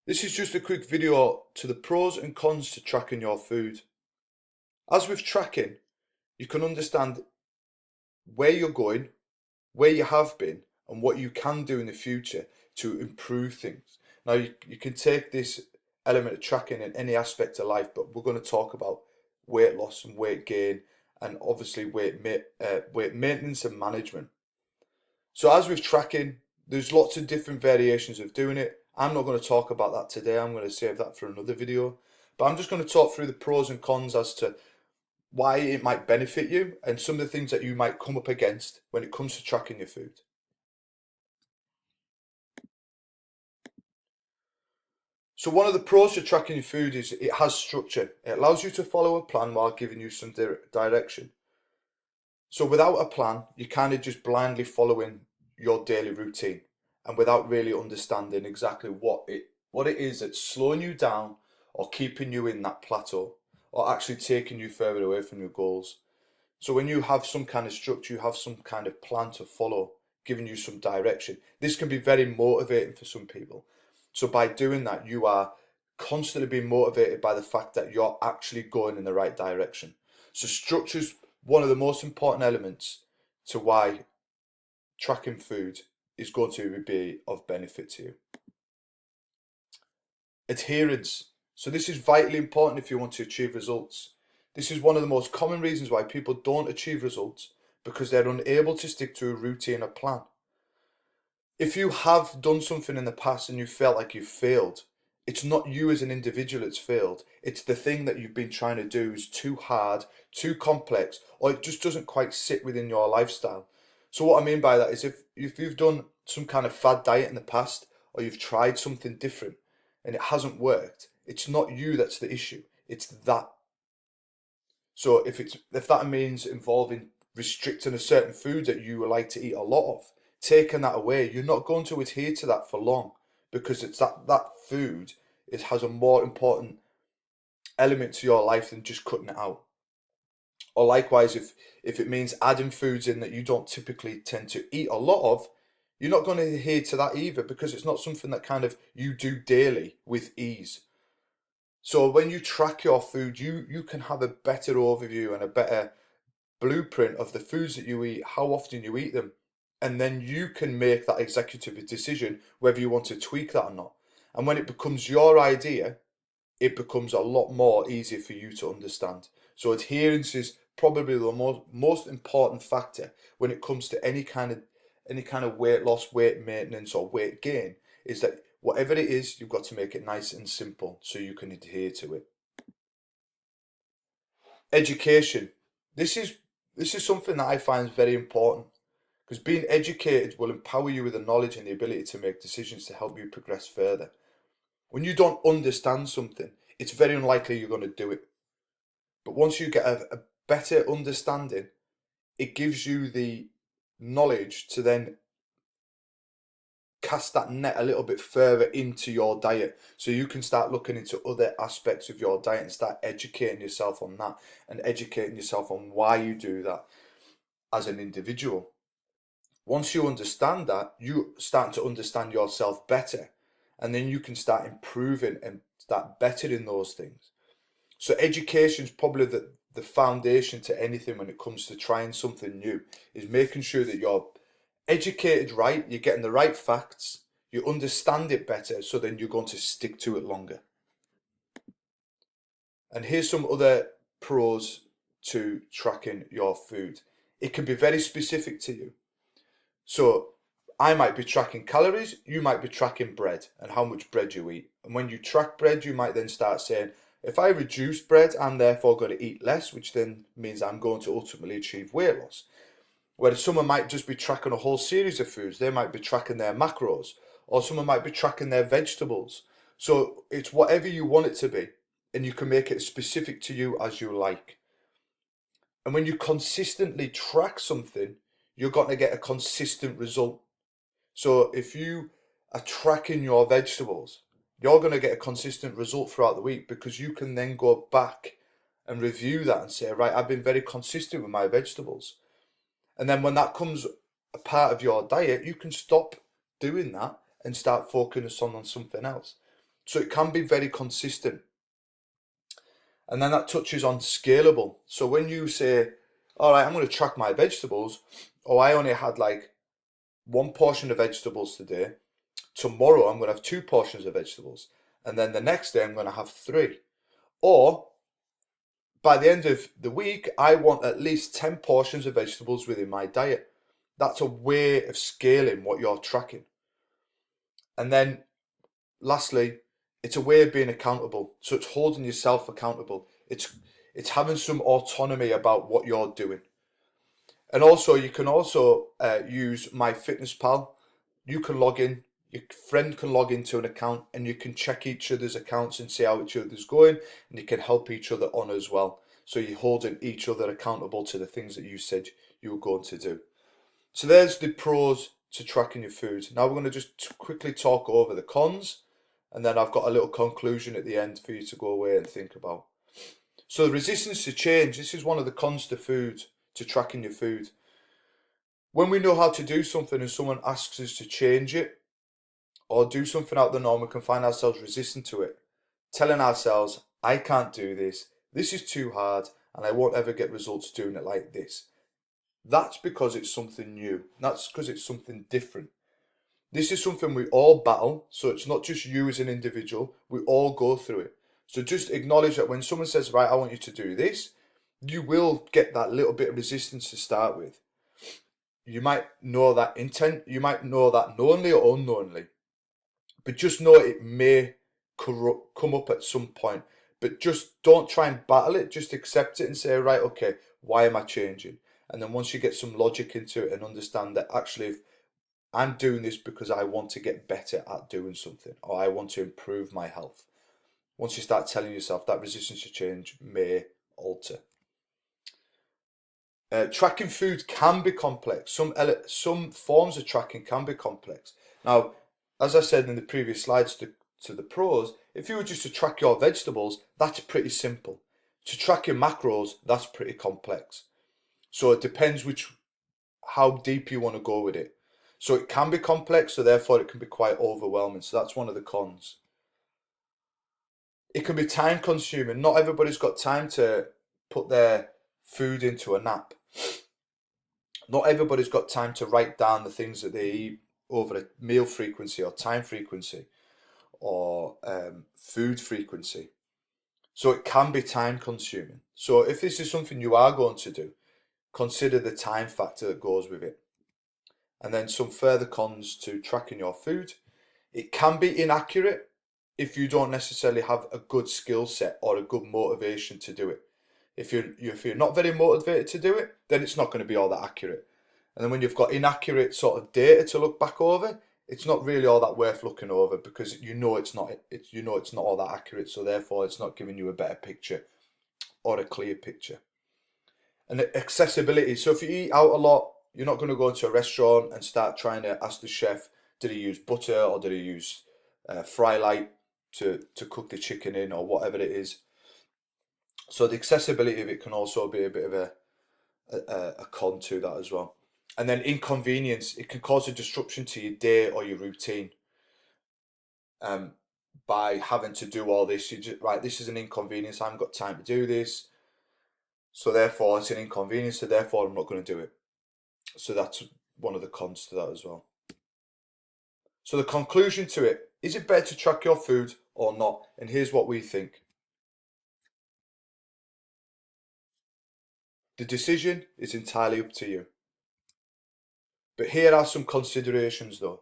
This is just a quick video to the pros and cons to tracking your food. As with tracking, you can understand where you're going, where you have been, and what you can do in the future to improve things. Now, you can take this element of tracking in any aspect of life, but we're going to talk about weight loss and weight gain, and obviously weight maintenance and management. So as with tracking, there's lots of different variations of doing it. I'm not going to talk about that today. I'm going to save that for another video. But I'm just going to talk through the pros and cons as to why it might benefit you and some of the things that you might come up against when it comes to tracking your food. So one of the pros to tracking your food is it has structure. It allows you to follow a plan while giving you some direction. So without a plan, you're kind of just blindly following your daily routine and without really understanding exactly what it is that's slowing you down or keeping you in that plateau or actually taking you further away from your goals. So when you have some kind of structure, you have some kind of plan to follow, giving you some direction. This can be very motivating for some people. So by doing that, you are constantly being motivated by the fact that you're actually going in the right direction. So structure is one of the most important elements to why tracking food is going to be of benefit to you. Adherence. So this is vitally important if you want to achieve results. This is one of the most common reasons why people don't achieve results, because they're unable to stick to a routine or plan. If you have done something in the past and you felt like you've failed, it's not you as an individual that's failed. It's the thing that you've been trying to do is too hard, too complex, or it just doesn't quite sit within your lifestyle. So what I mean by that is if you've done some kind of fad diet in the past, or you've tried something different and it hasn't worked, it's not you that's the issue. It's that. So if that means involving restricting a certain food that you would like to eat a lot of, taking that away, you're not going to adhere to that for long, because it's that food, it has a more important element to your life than just cutting it out. Or likewise, if it means adding foods in that you don't typically tend to eat a lot of, you're not going to adhere to that either, because it's not something that kind of you do daily with ease. So when you track your food, you can have a better overview and a better blueprint of the foods that you eat, how often you eat them, and then you can make that executive decision whether you want to tweak that or not. And when it becomes your idea, it becomes a lot more easier for you to understand. So adherence is probably the most important factor when it comes to any kind of weight loss, weight maintenance, or weight gain, is that whatever it is, you've got to make it nice and simple so you can adhere to it. Education. This is something that I find very important, because being educated will empower you with the knowledge and the ability to make decisions to help you progress further. When you don't understand something, it's very unlikely you're going to do it. But once you get a better understanding, it gives you the knowledge to then cast that net a little bit further into your diet, so you can start looking into other aspects of your diet and start educating yourself on that, and educating yourself on why you do that as an individual. Once you understand that, you start to understand yourself better, and then you can start improving and start bettering those things. So education is probably the foundation to anything when it comes to trying something new, is making sure that you're educated right, you're getting the right facts, you understand it better, so then you're going to stick to it longer. And here's some other pros to tracking your food. It can be very specific to you. So I might be tracking calories, you might be tracking bread and how much bread you eat. And when you track bread, you might then start saying, if I reduce bread, I'm therefore going to eat less, which then means I'm going to ultimately achieve weight loss. Whereas someone might just be tracking a whole series of foods. They might be tracking their macros, or someone might be tracking their vegetables. So it's whatever you want it to be, and you can make it as specific to you as you like. And when you consistently track something, you're going to get a consistent result. So if you are tracking your vegetables, you're going to get a consistent result throughout the week, because you can then go back and review that and say, right, I've been very consistent with my vegetables. And then when that comes a part of your diet, you can stop doing that and start focusing on something else. So it can be very consistent. And then that touches on scalable. So when you say, all right, I'm going to track my vegetables, or I only had like 1 portion of vegetables today. Tomorrow I'm going to have 2 portions of vegetables. And then the next day I'm going to have 3. Or by the end of the week, I want at least 10 portions of vegetables within my diet. That's a way of scaling what you're tracking. And then lastly, it's a way of being accountable. So it's holding yourself accountable. It's having some autonomy about what you're doing. And also, you can also use MyFitnessPal. You can log in. Your friend can log into an account, and you can check each other's accounts and see how each other's going, and you can help each other on as well. So you're holding each other accountable to the things that you said you were going to do. So there's the pros to tracking your food. Now we're going to just quickly talk over the cons, and then I've got a little conclusion at the end for you to go away and think about. So the resistance to change, this is one of the cons to food, to tracking your food. When we know how to do something and someone asks us to change it or do something out of the norm, we can find ourselves resistant to it, telling ourselves, I can't do this, this is too hard, and I won't ever get results doing it like this. That's because it's something new. That's because it's something different. This is something we all battle, so it's not just you as an individual, we all go through it. So just acknowledge that when someone says, right, I want you to do this, you will get that little bit of resistance to start with. You might know that intent, you might know that knowingly or unknowingly, but just know it may come up at some point. But just don't try and battle it, just accept it and say, right, okay, why am I changing? And then once you get some logic into it and understand that actually, if I'm doing this because I want to get better at doing something, or I want to improve my health. Once you start telling yourself, that resistance to change may alter. Tracking food can be complex. Some forms of tracking can be complex. Now, as I said in the previous slides to the pros, if you were just to track your vegetables, that's pretty simple. To track your macros, that's pretty complex. So it depends how deep you want to go with it. So it can be complex, so therefore it can be quite overwhelming. So that's one of the cons. It can be time consuming. Not everybody's got time to put their food into an app. Not everybody's got time to write down the things that they eat over a meal frequency or time frequency or food frequency. So it can be time consuming. So if this is something you are going to do, consider the time factor that goes with it. And then some further cons to tracking your food. It can be inaccurate if you don't necessarily have a good skill set or a good motivation to do it. If you're not very motivated to do it, then it's not going to be all that accurate. And then when you've got inaccurate sort of data to look back over, it's not really all that worth looking over because you know it's not all that accurate. So therefore, it's not giving you a better picture or a clear picture. And accessibility. So if you eat out a lot, you're not going to go into a restaurant and start trying to ask the chef, did he use butter or did he use fry light to cook the chicken in or whatever it is. So the accessibility of it can also be a bit of a con to that as well. And then inconvenience, it can cause a disruption to your day or your routine. By having to do all this, right, this is an inconvenience, I haven't got time to do this. So therefore it's an inconvenience, so therefore I'm not going to do it. So that's one of the cons to that as well. So the conclusion to it, is it better to track your food or not? And here's what we think. The decision is entirely up to you. But here are some considerations though.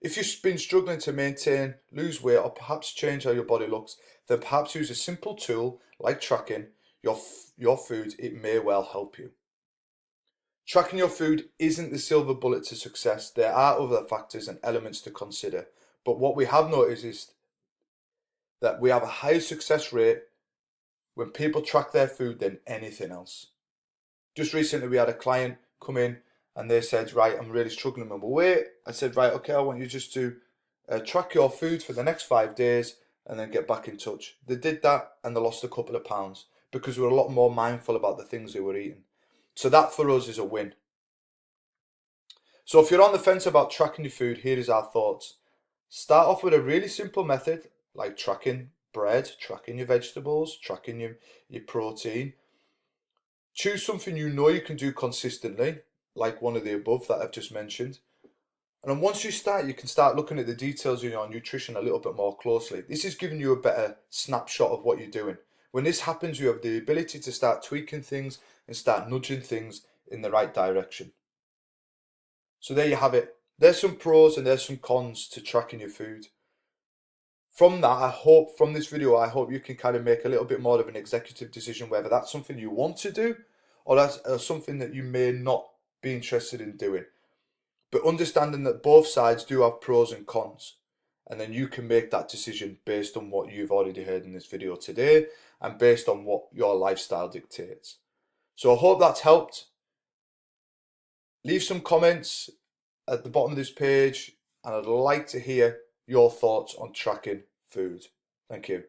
If you've been struggling to maintain, lose weight, or perhaps change how your body looks, then perhaps use a simple tool like tracking your food. It may well help you. Tracking your food isn't the silver bullet to success. There are other factors and elements to consider. But what we have noticed is that we have a higher success rate when people track their food than anything else. Just recently we had a client come in and they said, right, I'm really struggling with my weight. I said, right, okay, I want you just to track your food for the next 5 days and then get back in touch. They did that and they lost a couple of pounds because we were a lot more mindful about the things they were eating. So that for us is a win. So if you're on the fence about tracking your food, here is our thoughts. Start off with a really simple method like tracking bread, tracking your vegetables, tracking your protein. Choose something you know you can do consistently, like one of the above that I've just mentioned. And then once you start, you can start looking at the details of your nutrition a little bit more closely. This is giving you a better snapshot of what you're doing. When this happens, you have the ability to start tweaking things and start nudging things in the right direction. So there you have it. There's some pros and there's some cons to tracking your food. From that, from this video, I hope you can kind of make a little bit more of an executive decision whether that's something you want to do or that's something that you may not be interested in doing. But understanding that both sides do have pros and cons. And then you can make that decision based on what you've already heard in this video today and based on what your lifestyle dictates. So I hope that's helped. Leave some comments at the bottom of this page and I'd like to hear your thoughts on tracking food. Thank you.